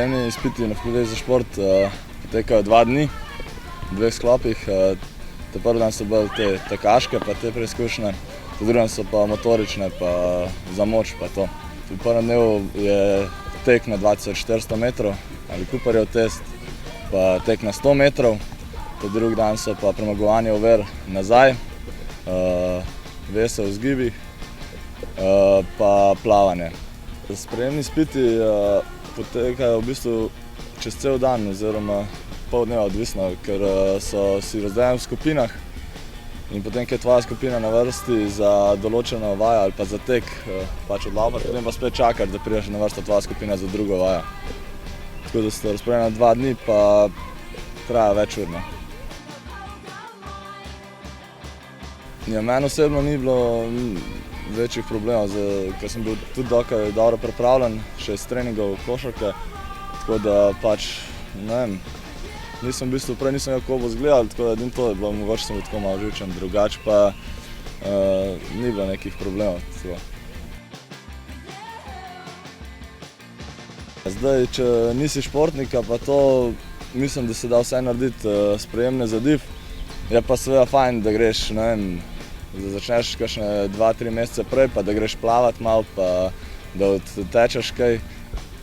Sprejemni izpiti na Fakulteti za šport potekajo 2 dni, v 2 sklopih. Prvi dan so bolj te tekaške pa te preizkušnje, drugi dan so pa motorične pa za moč pa to. V prvem dnevu je tek na 2400 metrov ali Cooperjev test, pa tek na 100 metrov, drugi dan so pa premagovanje ovir nazaj, vese v vzgibih pa plavanje. Sprejemni izpiti potekajo v bistvu čez cel dan oziroma pol dneva, odvisno, ker so si razdeljeni v skupinah in potem, ko je tvoja skupina na vrsti za določeno vajo ali pa za tek, pač odlaufaš, potem pa spet čakaš, da prideš na vrsto tvoja skupina za drugo vajo. Tako da sta razporejena 2 dni, pa traja več ur. Meni osebno ni bilo večjih problemov, ker sem bil tudi dokaj dobro pripravljen, še iz treningov košarke, tako da pač, ne vem, prej nisem kako bo izgledal, tako da edino to je bilo, mogoče sem bil tako malo živčen, drugače pa ni bilo nekih problemov. Zdaj, če nisi športnika, pa to mislim, da se da vse narediti sprejemne za div. Je pa seveda fajn, da greš, ne vem, da začneš kakšne 2-3 mesece prej, pa da greš plavat malo, pa da odtečeš kaj,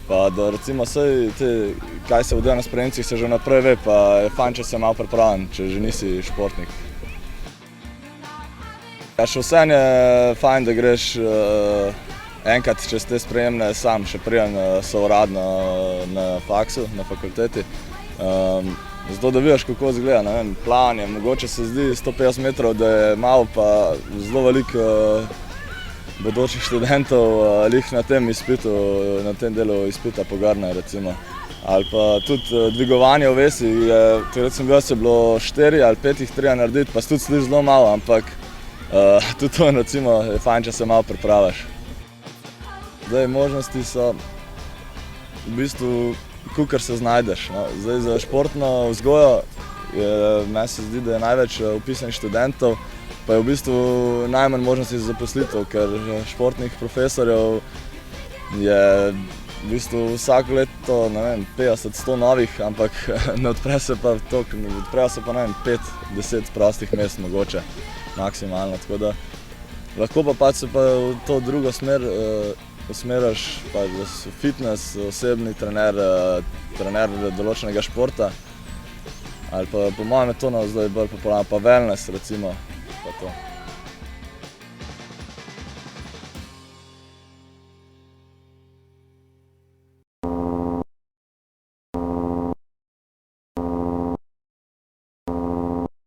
pa da recimo kaj se vode na sprejemcih, se že naprej ve, pa je fajn, če se malo pripravljen, če že nisi športnik. Še vseeno je fajn, da greš enkrat čez te sprejemne sam, še preden so uradno na faksu, na fakulteti. Zato da vidiš, kako izgleda, ne vem, plavanje, mogoče se zdi 150 metrov, da je malo, pa zelo veliko bodočih študentov lih na tem izpitu, na tem delu izpita pogrne, recimo. Ali pa tudi dvigovanje ovesi, takrat sem bil, se je bilo 4 ali 5 jih treba narediti, pa se tudi sliši zelo malo, ampak tudi to, recimo, je fajn, če se malo pripraviš. Zdaj, možnosti so v bistvu, kakor se znajdeš. Zdaj, za športno vzgojo meni se zdi, da je največ vpisanih študentov, pa je v bistvu najmanj možnosti za zaposlitev, ker športnih profesorjev je v bistvu vsako leto, ne vem, 50-100 novih, ampak ne odprejo se pa toliko, odprejo se pa, ne vem, 5-10 prostih mest mogoče, maksimalno, tako da lahko pa pač se pa v to drugo smer usmeriš, pač da si fitness, osebni trener, trener določenega športa, ali pa po mojem je to zdaj bolj popularno, pa wellness recimo, pa to.